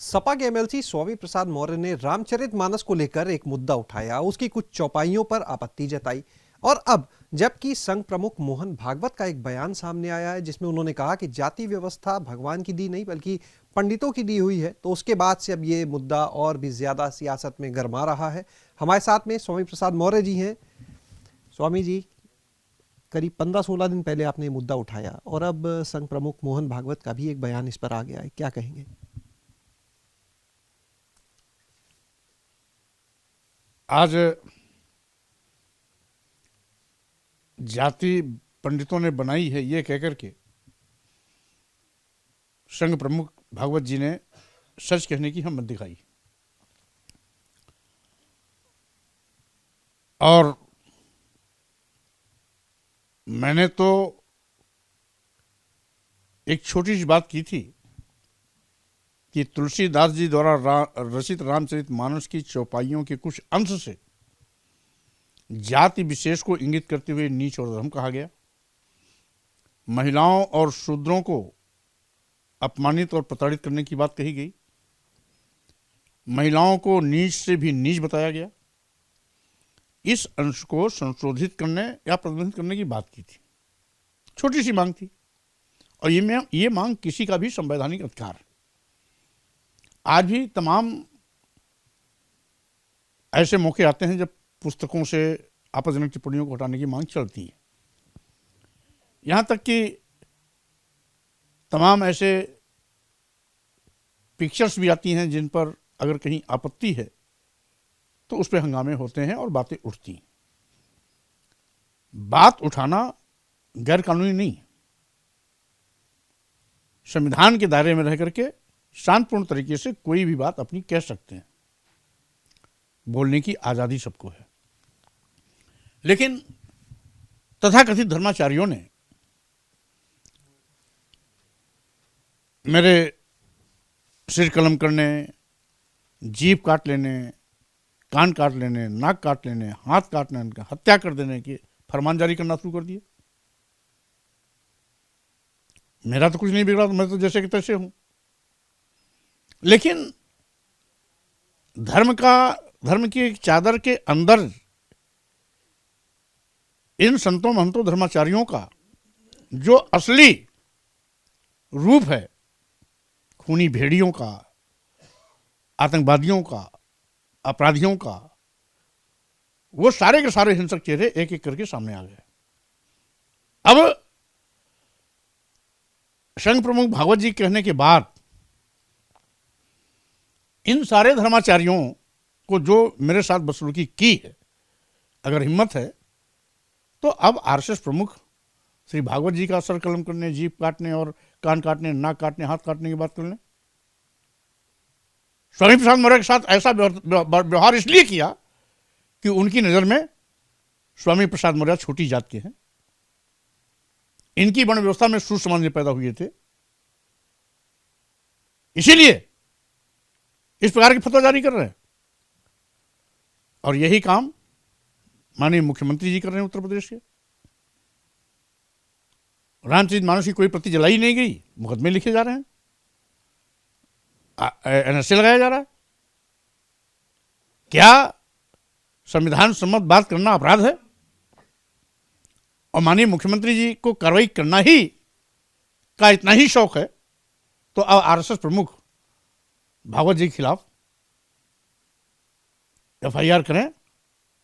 सपा के एमएलसी स्वामी प्रसाद मौर्य ने रामचरितमानस को लेकर एक मुद्दा उठाया, उसकी कुछ चौपाइयों पर आपत्ति जताई। और अब जबकि संघ प्रमुख मोहन भागवत का एक बयान सामने आया है जिसमें उन्होंने कहा कि जाति व्यवस्था भगवान की दी नहीं बल्कि पंडितों की दी हुई है, तो उसके बाद से अब ये मुद्दा और भी ज्यादा सियासत में गरमा रहा है। हमारे साथ में स्वामी प्रसाद मौर्य जी हैं। स्वामी जी, करीब 15-16 दिन पहले आपने ये मुद्दा उठाया और अब संघ प्रमुख मोहन भागवत का भी एक बयान इस पर आ गया है, क्या कहेंगे? आज जाति पंडितों ने बनाई है ये कहकर के संघ प्रमुख भागवत जी ने सच कहने की हिम्मत दिखाई। और मैंने तो एक छोटी सी बात की थी कि तुलसीदास जी द्वारा रचित रामचरितमानस की चौपाइयों के कुछ अंश से जाति विशेष को इंगित करते हुए नीच और धर्म कहा गया। महिलाओं और शूद्रों को अपमानित और प्रताड़ित करने की बात कही गई। महिलाओं को नीच से भी नीच बताया गया। इस अंश को संशोधित करने या प्रतिबंधित करने की बात की थी। छोटी सी मांग थी और ये मांग किसी का भी संवैधानिक अधिकार। आज भी तमाम ऐसे मौके आते हैं जब पुस्तकों से आपत्तिजनक टिप्पणियों को हटाने की मांग चलती है। यहां तक कि तमाम ऐसे पिक्चर्स भी आती हैं जिन पर अगर कहीं आपत्ति है तो उस पर हंगामे होते हैं और बातें उठती हैं। बात उठाना गैर कानूनी नहीं है। संविधान के दायरे में रह करके शांतिपूर्ण तरीके से कोई भी बात अपनी कह सकते हैं। बोलने की आजादी सबको है। लेकिन तथाकथित धर्माचार्यों ने मेरे सिर कलम करने, जीभ काट लेने, कान काट लेने, नाक काट लेने, हाथ काट लेने, हत्या कर देने के फरमान जारी करना शुरू कर दिए। मेरा तो कुछ नहीं बिगड़ा, तो मैं तो जैसे कि तैसे हूं। लेकिन धर्म की एक चादर के अंदर इन संतों महंतों धर्माचार्यों का जो असली रूप है, खूनी भेड़ियों का, आतंकवादियों का, अपराधियों का, वो सारे के सारे हिंसक चेहरे एक एक करके सामने आ गए। अब संघ प्रमुख भागवत जी कहने के बाद इन सारे धर्माचार्यों को जो मेरे साथ बदसलूकी की है, अगर हिम्मत है तो अब आरएसएस प्रमुख श्री भागवत जी का सर कलम करने, जीभ काटने और कान काटने, नाक काटने, हाथ काटने की बात कर लें। स्वामी प्रसाद मौर्य के साथ ऐसा व्यवहार इसलिए किया कि उनकी नजर में स्वामी प्रसाद मौर्य छोटी जात के हैं। इनकी वर्ण व्यवस्था में सुसमान्य पैदा हुए थे, इसीलिए इस प्रकार की फतवा जारी कर रहे हैं। और यही काम माननीय मुख्यमंत्री जी कर रहे हैं उत्तर प्रदेश के। रामचरितमानस की कोई प्रति जलाई नहीं गई, मुकदमे लिखे जा रहे हैं, एनएसए लगाया जा रहा है। क्या संविधान सम्मत बात करना अपराध है? और माननीय मुख्यमंत्री जी को कार्रवाई करना ही का इतना ही शौक है तो अब आरएसएस प्रमुख भागवत जी के खिलाफ एफआईआर करें,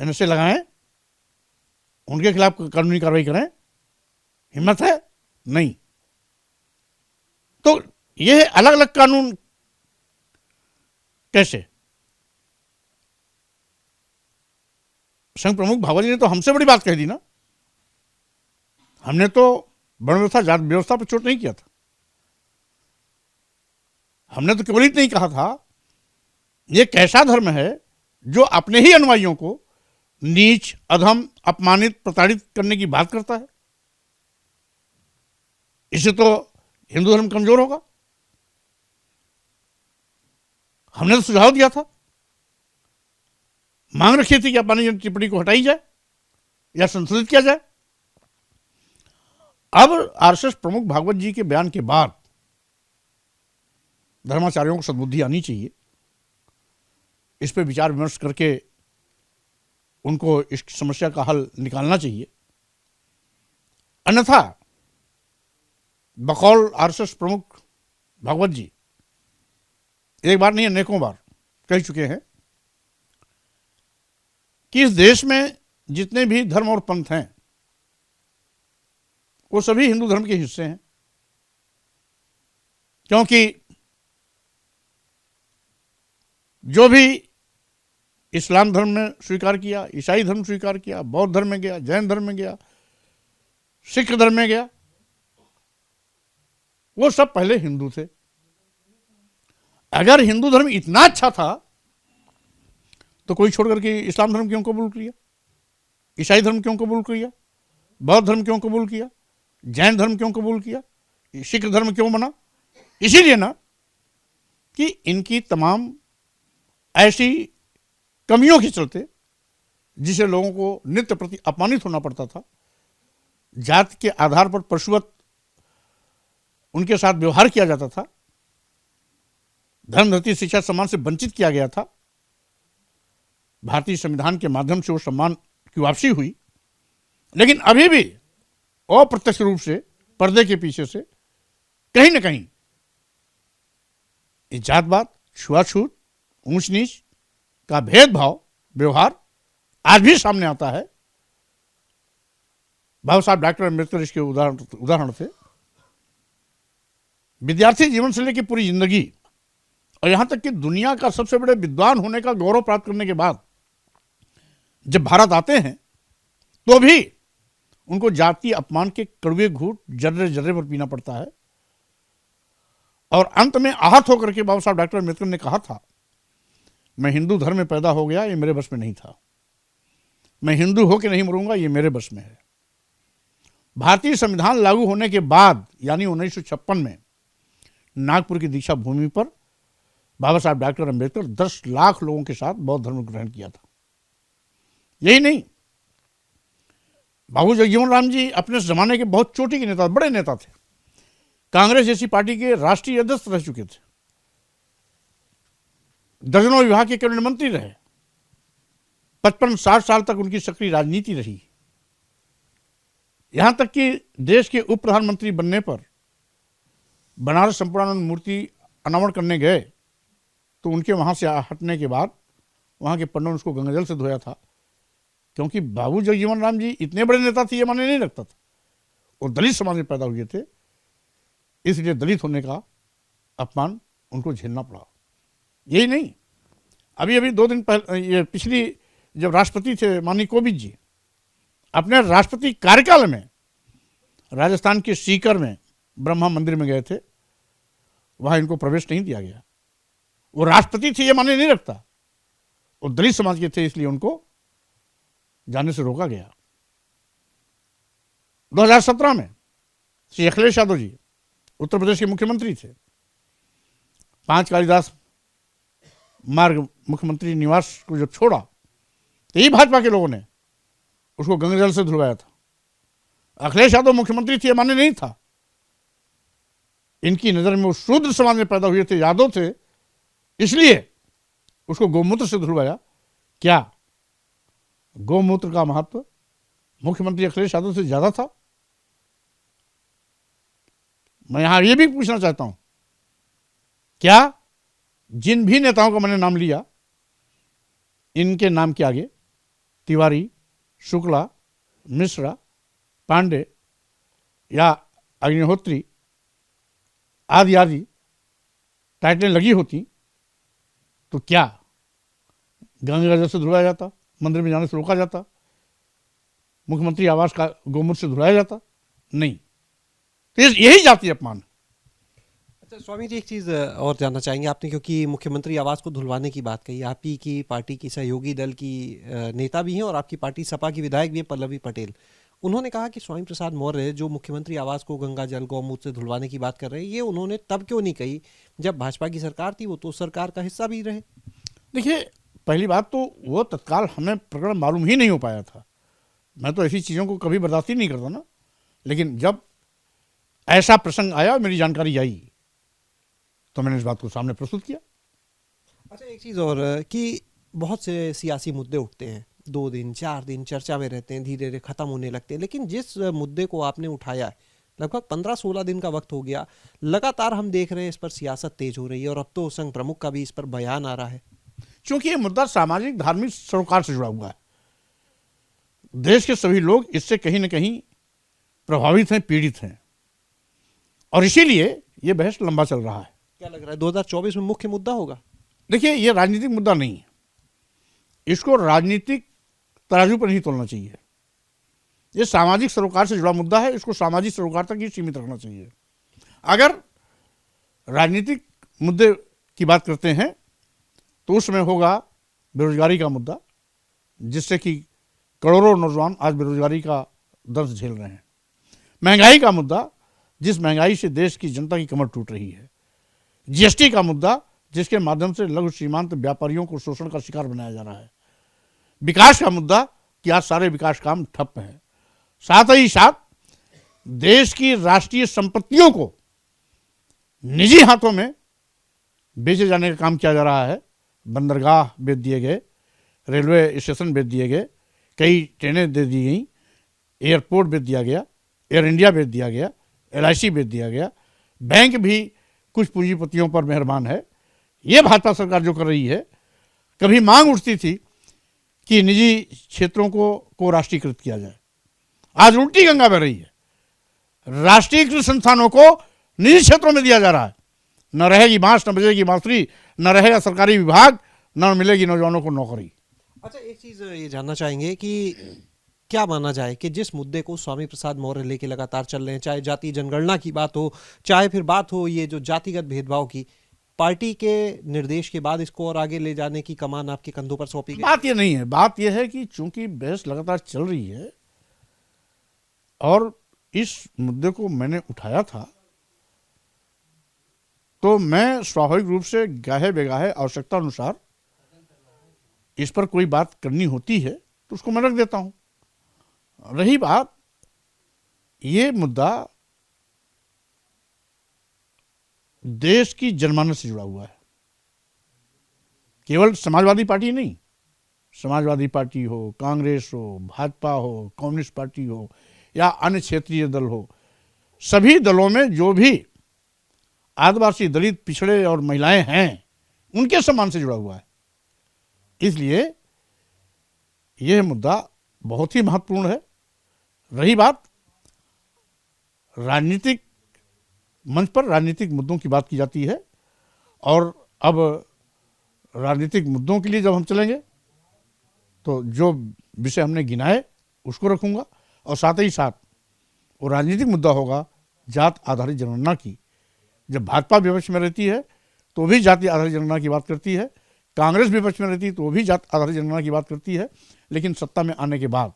एनएसए लगाएं, उनके खिलाफ कानूनी कार्रवाई करें। हिम्मत है? नहीं। तो यह अलग अलग कानून कैसे? संघ प्रमुख भागवत जी ने तो हमसे बड़ी बात कह दी ना। हमने तो वर्ण व्यवस्था, जात व्यवस्था पर चोट नहीं किया था। हमने तो केवल इतना ही कहा था, यह कैसा धर्म है जो अपने ही अनुयायियों को नीच, अधम, अपमानित, प्रताड़ित करने की बात करता है। इससे तो हिंदू धर्म कमजोर होगा। हमने तो सुझाव दिया था, मांग रखी थी कि अपनी टिप्पणी को हटाई जाए या संशोधित किया जाए। अब आरएसएस प्रमुख भागवत जी के बयान के बाद धर्माचार्यों को सद्बुद्धि आनी चाहिए, इस पर विचार विमर्श करके उनको इस समस्या का हल निकालना चाहिए। अन्यथा बकौल आरएसएस प्रमुख भागवत जी एक बार नहीं अनेकों बार कह चुके हैं कि इस देश में जितने भी धर्म और पंथ हैं वो सभी हिंदू धर्म के हिस्से हैं, क्योंकि जो भी इस्लाम धर्म ने स्वीकार किया, ईसाई धर्म स्वीकार किया, बौद्ध धर्म में गया, जैन धर्म में गया, सिख धर्म में गया, वो सब पहले हिंदू थे। अगर हिंदू धर्म इतना अच्छा था तो कोई छोड़ करके इस्लाम धर्म क्यों कबूल किया, ईसाई धर्म क्यों कबूल किया, बौद्ध धर्म क्यों कबूल किया, जैन धर्म क्यों कबूल किया, सिख धर्म क्यों बना? इसीलिए ना कि इनकी तमाम ऐसी कमियों के चलते जिसे लोगों को नित्य प्रति अपमानित होना पड़ता था, जाति के आधार पर पशुवत उनके साथ व्यवहार किया जाता था, धर्म धरती शिक्षा सम्मान से वंचित किया गया था। भारतीय संविधान के माध्यम से वो सम्मान की वापसी हुई, लेकिन अभी भी अप्रत्यक्ष रूप से पर्दे के पीछे से कहीं ना कहीं ये जातवाद, छुआछूत, ऊंच नीच का भेदभाव व्यवहार आज भी सामने आता है। बाबा साहब डॉक्टर अम्बेडकर इसके उदाहरण थे। विद्यार्थी जीवन से लेकर पूरी जिंदगी और यहां तक कि दुनिया का सबसे बड़े विद्वान होने का गौरव प्राप्त करने के बाद जब भारत आते हैं तो भी उनको जातीय अपमान के कड़वे घूंट जर्रे जर्रे पर पीना पड़ता है। और अंत में आहत होकर के बाबा साहब डॉक्टर अम्बेडकर ने कहा था, मैं हिंदू धर्म में पैदा हो गया, ये मेरे बस में नहीं था, मैं हिंदू होकर नहीं मरूंगा, ये मेरे बस में है। भारतीय संविधान लागू होने के बाद यानी 1956 में नागपुर की दीक्षा भूमि पर बाबा साहब डॉक्टर अम्बेडकर 10 लाख लोगों के साथ बौद्ध धर्म ग्रहण किया था। यही नहीं, बाबू जगजीवन राम जी अपने जमाने के बहुत चोटी के नेता, बड़े नेता थे, कांग्रेस जैसी पार्टी के राष्ट्रीय अध्यक्ष रह चुके थे, दर्जनों विभाग के कैबिनेट मंत्री रहे, 55-60 साल तक उनकी सक्रिय राजनीति रही। यहां तक कि देश के उप प्रधानमंत्री बनने पर बनारस संपूर्णानंद मूर्ति अनावरण करने गए तो उनके वहां से हटने के बाद वहां के पंडित ने उसको गंगाजल से धोया था, क्योंकि बाबू जगजीवन राम जी इतने बड़े नेता थे ये माने नहीं रखता था। वो दलित समाज में पैदा हुए थे, इसलिए दलित होने का अपमान उनको झेलना पड़ा। यही नहीं, अभी अभी 2 दिन पहले, ये पिछली जब राष्ट्रपति थे माननीय कोविंद जी, अपने राष्ट्रपति कार्यकाल में राजस्थान के सीकर में ब्रह्मा मंदिर में गए थे, वहां इनको प्रवेश नहीं दिया गया। वो राष्ट्रपति थे ये माने नहीं रखता, वो दलित समाज के थे, इसलिए उनको जाने से रोका गया। 2017 में श्री अखिलेश यादव जी उत्तर प्रदेश के मुख्यमंत्री थे, 5 कालिदास मार्ग मुख्यमंत्री निवास को जब छोड़ा तो यही भाजपा के लोगों ने उसको गंगाजल से धुलवाया था। अखिलेश यादव मुख्यमंत्री थे माने नहीं था, इनकी नजर में वो शूद्र समाज में पैदा हुए थे, यादव थे, इसलिए उसको गौमूत्र से धुलवाया। क्या गौमूत्र का महत्व मुख्यमंत्री अखिलेश यादव से ज्यादा था? मैं यहां यह भी पूछना चाहता हूं, क्या जिन भी नेताओं का मैंने नाम लिया, इनके नाम के आगे तिवारी, शुक्ला, मिश्रा, पांडे या अग्निहोत्री आदि आदि टाइटलें लगी होती तो क्या गंगाजल से धुलाया जाता, मंदिर में जाने से रोका जाता, मुख्यमंत्री आवास का गौमूत्र से धुलाया जाता? नहीं। तो यही जातीय अपमान है। अच्छा स्वामी जी, एक चीज़ और जानना चाहेंगे आपने, क्योंकि मुख्यमंत्री आवास को धुलवाने की बात कही, आप ही की पार्टी की सहयोगी दल की नेता भी हैं और आपकी पार्टी सपा की विधायक भी हैं पल्लवी पटेल। उन्होंने कहा कि स्वामी प्रसाद मौर्य जो मुख्यमंत्री आवास को गंगा जल गौमूत्र से धुलवाने की बात कर रहे हैं, ये उन्होंने तब क्यों नहीं कही जब भाजपा की सरकार थी, वो तो सरकार का हिस्सा भी रहे। देखिए, पहली बात तो वो तत्काल हमें प्रकरण मालूम ही नहीं हो पाया था। मैं तो ऐसी चीज़ों को कभी बर्दाश्त ही नहीं करता ना, लेकिन जब ऐसा प्रसंग आया, मेरी जानकारी आई तो मैंने इस बात को सामने प्रस्तुत किया। अच्छा, एक चीज़ और कि बहुत से सियासी मुद्दे उठते हैं, 2 दिन 4 दिन चर्चा में रहते हैं, धीरे धीरे खत्म होने लगते हैं, लेकिन जिस मुद्दे को आपने उठाया है, लगभग 15-16 दिन का वक्त हो गया, लगातार हम देख रहे हैं इस पर सियासत तेज हो रही है और अब तो संघ प्रमुख का भी इस पर बयान आ रहा है। क्योंकि ये मुद्दा सामाजिक धार्मिक सरोकार से जुड़ा हुआ है। देश के सभी लोग इससे कहीं ना कहीं प्रभावित हैं, पीड़ित हैं, और इसीलिए ये बहस लंबा चल रहा है। क्या लग रहा है 2024 में मुख्य मुद्दा होगा? देखिए, ये राजनीतिक मुद्दा नहीं है, इसको राजनीतिक तराजू पर नहीं तोलना चाहिए। ये सामाजिक सरोकार से जुड़ा मुद्दा है, इसको सामाजिक सरोकार तक ही सीमित रखना चाहिए। अगर राजनीतिक मुद्दे की बात करते हैं तो उसमें होगा बेरोजगारी का मुद्दा, जिससे कि करोड़ों नौजवान आज बेरोजगारी का दर्द झेल रहे हैं। महंगाई का मुद्दा, जिस महंगाई से देश की जनता की कमर टूट रही है। जीएसटी का मुद्दा, जिसके माध्यम से लघु सीमांत व्यापारियों को शोषण का शिकार बनाया जा रहा है। विकास का मुद्दा कि आज सारे विकास काम ठप हैं। साथ ही साथ देश की राष्ट्रीय संपत्तियों को निजी हाथों में बेचे जाने का काम किया जा रहा है। बंदरगाह बेच दिए गए, रेलवे स्टेशन बेच दिए गए, कई ट्रेनें दे दी गई, एयरपोर्ट बेच दिया गया, एयर इंडिया बेच दिया गया, LIC बेच दिया गया, बैंक भी कुछ पूंजीपतियों पर मेहरबान है। ये भाजपा सरकार जो कर रही है, कभी मांग उठती थी कि निजी क्षेत्रों को राष्ट्रीयकृत किया जाए, आज उल्टी गंगा बह रही है। राष्ट्रीयकृत संस्थानों को निजी क्षेत्रों में दिया जा रहा है। न रहेगी बांस, न बजेगी बांसुरी, न रहेगा सरकारी विभाग, न मिलेगी नौजवानों को नौकरी। अच्छा, एक चीज़ ये जानना चाहेंगे कि क्या माना जाए कि जिस मुद्दे को स्वामी प्रसाद मौर्य लेके लगातार चल रहे हैं, चाहे जातीय जनगणना की बात हो, चाहे फिर बात हो ये जो जातिगत भेदभाव की, पार्टी के निर्देश के बाद इसको और आगे ले जाने की कमान आपके कंधों पर सौंपी गई? बात ये नहीं है, बात यह है कि चूंकि बहस लगातार चल रही है और इस मुद्दे को मैंने उठाया था, तो मैं स्वाभाविक रूप से गाहे बेगाहे आवश्यकता अनुसार इस पर कोई बात करनी होती है तो उसको मैं रख देता हूं। रही बात, ये मुद्दा देश की जनमानस से जुड़ा हुआ है, केवल समाजवादी पार्टी नहीं। समाजवादी पार्टी हो, कांग्रेस हो, भाजपा हो, कम्युनिस्ट पार्टी हो या अन्य क्षेत्रीय दल हो, सभी दलों में जो भी आदिवासी, दलित, पिछड़े और महिलाएं हैं, उनके सम्मान से जुड़ा हुआ है। इसलिए यह मुद्दा बहुत ही महत्वपूर्ण है। रही बात राजनीतिक मंच पर राजनीतिक मुद्दों की बात की जाती है, और अब राजनीतिक मुद्दों के लिए जब हम चलेंगे तो जो विषय हमने गिनाए उसको रखूंगा, और साथ ही साथ वो राजनीतिक मुद्दा होगा जात आधारित जनगणना की। जब भाजपा विपक्ष में रहती है तो भी जाति आधारित जनगणना की बात करती है, कांग्रेस विपक्ष में रहती है तो भी जात आधारित जनगणना की बात करती है, लेकिन सत्ता में आने के बाद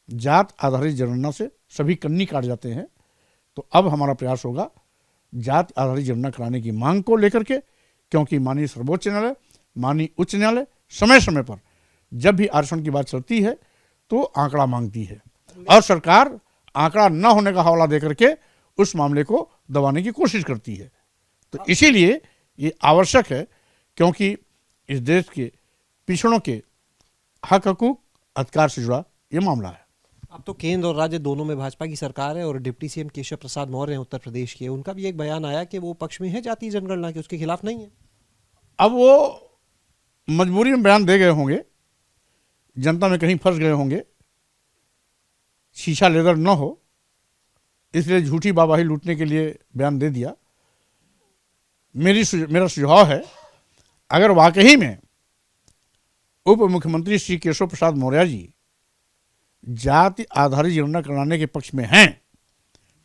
जात आधारित जनगणना से सभी कन्नी काट जाते हैं। तो अब हमारा प्रयास होगा जात आधारित जनगणना कराने की मांग को लेकर के, क्योंकि माननीय सर्वोच्च न्यायालय, माननीय उच्च न्यायालय समय समय पर जब भी आरक्षण की बात चलती है तो आंकड़ा मांगती है, और सरकार आंकड़ा न होने का हवाला देकर के उस मामले को दबाने की कोशिश करती है। तो इसीलिए ये आवश्यक है, क्योंकि इस देश के पिछड़ों के हक हकूक अधिकार से जुड़ा ये मामला है। अब तो केंद्र और राज्य दोनों में भाजपा की सरकार है और डिप्टी सीएम केशव प्रसाद मौर्य हैं उत्तर प्रदेश के, उनका भी एक बयान आया कि वो पक्ष में है जातीय जनगणना के, उसके खिलाफ नहीं है। अब वो मजबूरी में बयान दे गए होंगे, जनता में कहीं फंस गए होंगे, शीशा लेदर न हो इसलिए झूठी वाहवाही लूटने के लिए बयान दे दिया। मेरा सुझाव है, अगर वाकई में उप मुख्यमंत्री श्री केशव प्रसाद मौर्य जी जाति आधारित जनगणना कराने के पक्ष में हैं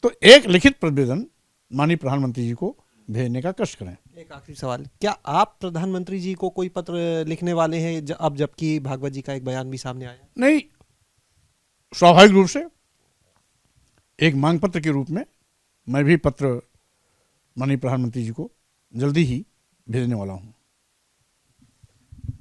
तो एक लिखित प्रतिवेदन माननीय प्रधानमंत्री जी को भेजने का कष्ट करें। एक आखिरी सवाल, क्या आप प्रधानमंत्री जी को कोई पत्र लिखने वाले हैं अब जबकि भागवत जी का एक बयान भी सामने आया? नहीं, स्वाभाविक रूप से एक मांग पत्र के रूप में मैं भी पत्र माननीय प्रधानमंत्री जी को जल्दी ही भेजने वाला हूं।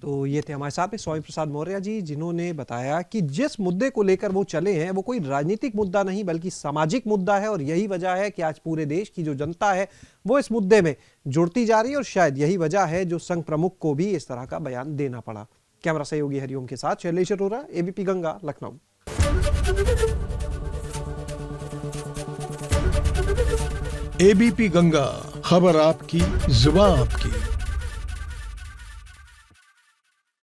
तो ये थे हमारे साथ में स्वामी प्रसाद मौर्य जी, जिन्होंने बताया कि जिस मुद्दे को लेकर वो चले हैं वो कोई राजनीतिक मुद्दा नहीं बल्कि सामाजिक मुद्दा है, और यही वजह है कि आज पूरे देश की जो जनता है वो इस मुद्दे में जुड़ती जा रही है, और शायद यही वजह है जो संघ प्रमुख को भी इस तरह का बयान देना पड़ा। कैमरा सहयोगी हरिओम के साथ शैलेश अरोरा, एबीपी गंगा, लखनऊ। एबीपी गंगा, खबर आपकी, जुबान आपकी।